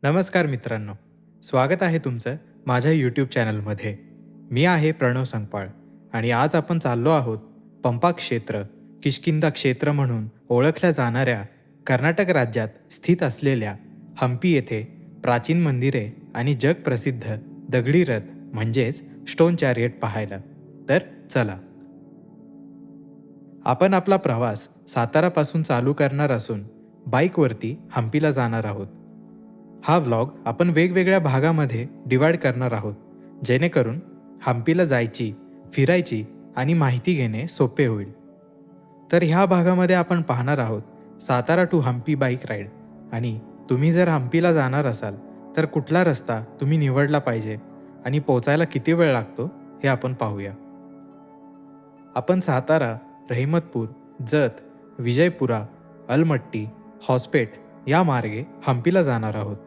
नमस्कार मित्रांनो, स्वागत आहे तुमचं माझ्या यूट्यूब चॅनलमध्ये. मी आहे प्रणव संगपाळ आणि आज आपण चाललो आहोत पंपा क्षेत्र, किष्किंधा क्षेत्र म्हणून ओळखल्या जाणाऱ्या कर्नाटक राज्यात स्थित असलेल्या हंपी येथे प्राचीन मंदिरे आणि जगप्रसिद्ध दगडी रथ म्हणजेच स्टोन चॅरियट पाहायला. तर चला, आपण आपला प्रवास सातारापासून चालू करणार असून बाईकवरती हंपीला जाणार आहोत. हा व्लॉग आपण वेगवेगळ्या भागामध्ये डिवाइड करणार आहोत, जेणेकरून हंपीला जायची, फिरायची आणि माहिती घेणे सोपे होईल. तर ह्या भागामध्ये आपण पाहणार आहोत Satara to Hampi bike ride. आणि तुम्ही जर हंपीला जाणार असाल तर कुठला रस्ता तुम्ही निवडला पाहिजे आणि पोचायला किती वेळ लागतो हे आपण पाहूया. आपण सातारा, रहिमतपूर, जत, विजयपुरा, अलमट्टी, हॉस्पेट या मार्गे हंपीला जाणार आहोत.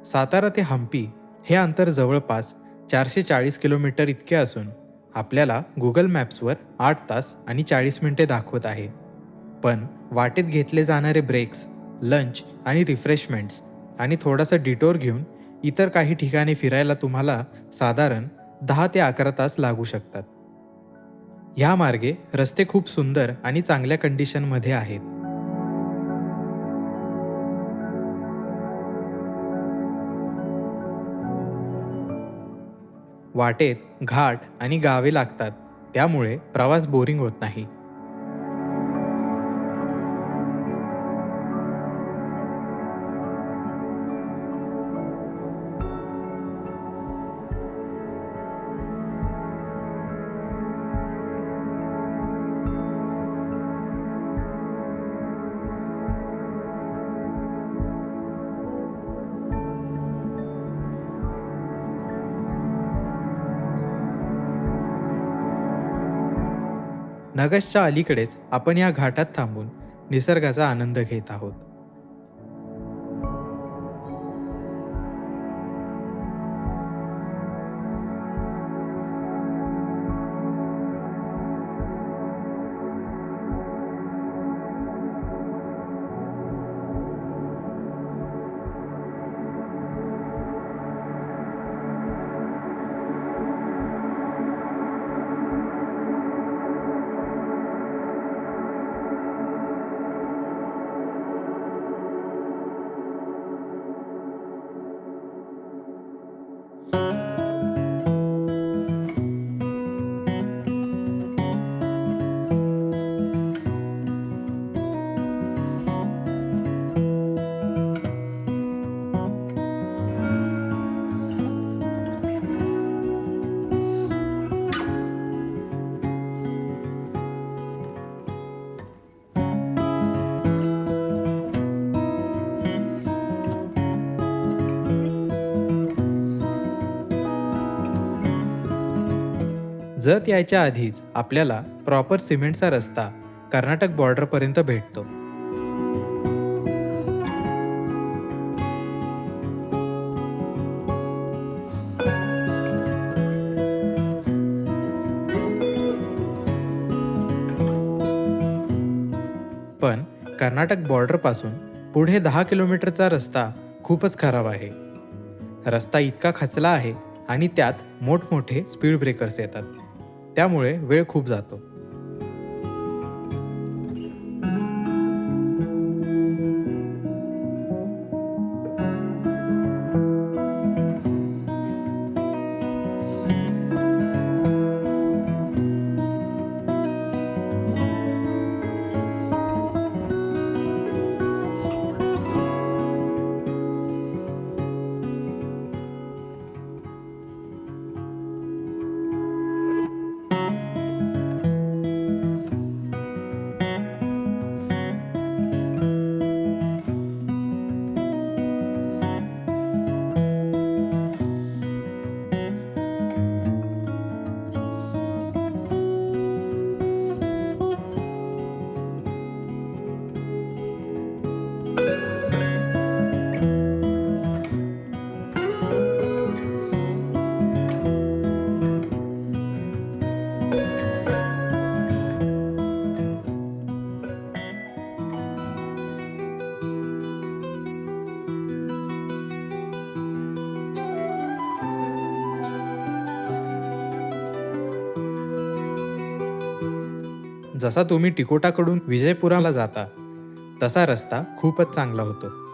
सातारा ते हंपी हे अंतर जवळपास 440 किलोमीटर इतके असून आपल्याला गुगल मॅप्सवर 8 तास आणि 40 मिनिटे दाखवत आहे. पण वाटेत घेतले जाणारे ब्रेक्स, लंच आणि रिफ्रेशमेंट्स आणि थोडासा डिटोर घेऊन इतर काही ठिकाणी फिरायला तुम्हाला साधारण 10 ते 11 तास लागू शकतात. ह्या मार्गे रस्ते खूप सुंदर आणि चांगल्या कंडिशनमध्ये आहेत. वाटेत घाट आणि गावे लागतात, त्यामुळे प्रवास बोरिंग होत नाही. नगसच्या अलीकडेच आपण या घाटात थांबून निसर्गाचा आनंद घेत आहोत. जत यायच्या आधीच आपल्याला प्रॉपर सिमेंटचा रस्ता कर्नाटक बॉर्डरपर्यंत भेटतो. पण कर्नाटक बॉर्डरपासून पुढे 10 किलोमीटरचा रस्ता खूपच खराब आहे. रस्ता इतका खचला आहे आणि त्यात मोठमोठे स्पीड ब्रेकर्स येतात, त्यामुळे वेळ खूप जातो. जसा तुम्ही तिकोटाकडून विजयपुराला जाता तसा रस्ता खूपच चांगला होतो.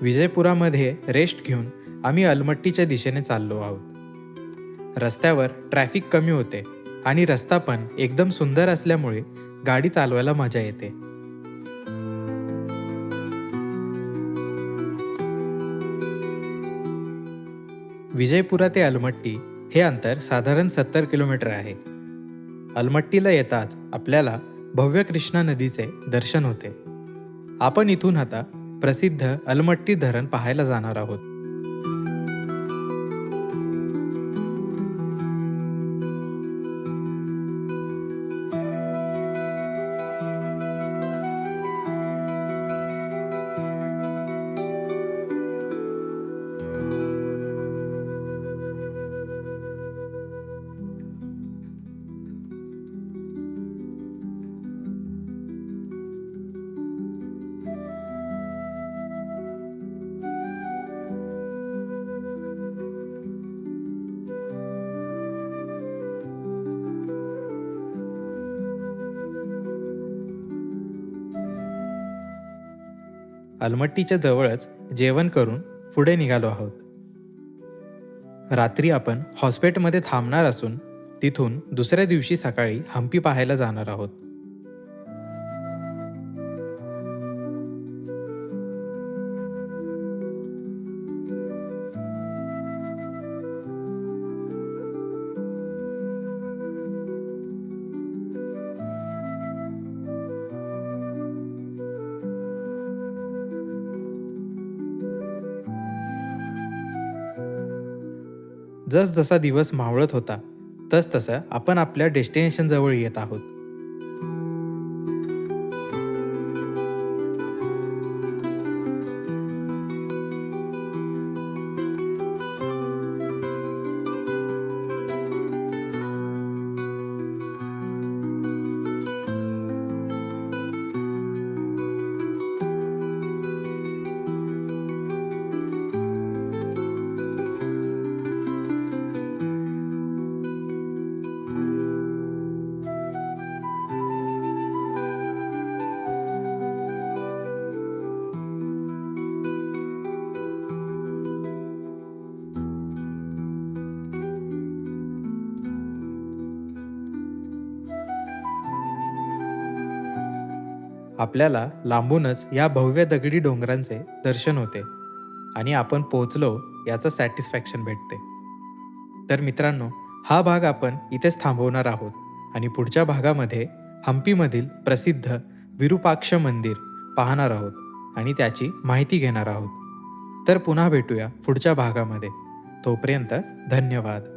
विजयपुरामध्ये रेस्ट घेऊन आम्ही अलमट्टीच्या दिशेने चाललो आहोत. रस्त्यावर ट्रॅफिक कमी होते आणि रस्ता पण एकदम सुंदर असल्यामुळे गाडी चालवायला मजा येते. विजयपुरा ते अलमट्टी हे अंतर साधारण 70 किलोमीटर आहे. अलमट्टीला येताच आपल्याला भव्य कृष्णा नदीचे दर्शन होते. आपण इथून आता प्रसिद्ध अलमट्टी धरण पाहायला जाणार आहोत. अलमट्टीच्या जवळच जेवण करून पुढे निघालो आहोत. रात्री आपण हॉस्पेटमध्ये थांबणार असून तिथून दुसऱ्या दिवशी सकाळी हम्पी पाहायला जाणार आहोत. जसजसा दिवस मावळत होता तसतसं आपण आपल्या डेस्टिनेशन जवळ येत आहोत. आपल्याला लांबूनच या भव्य दगडी डोंगरांचे दर्शन होते आणि आपण पोहोचलो याचं सॅटिस्फॅक्शन भेटते. तर मित्रांनो, हा भाग आपण इथेच थांबवणार आहोत आणि पुढच्या भागामध्ये हम्पीमधील प्रसिद्ध विरूपाक्ष मंदिर पाहणार आहोत आणि त्याची माहिती घेणार आहोत. तर पुन्हा भेटूया पुढच्या भागामध्ये. तोपर्यंत धन्यवाद.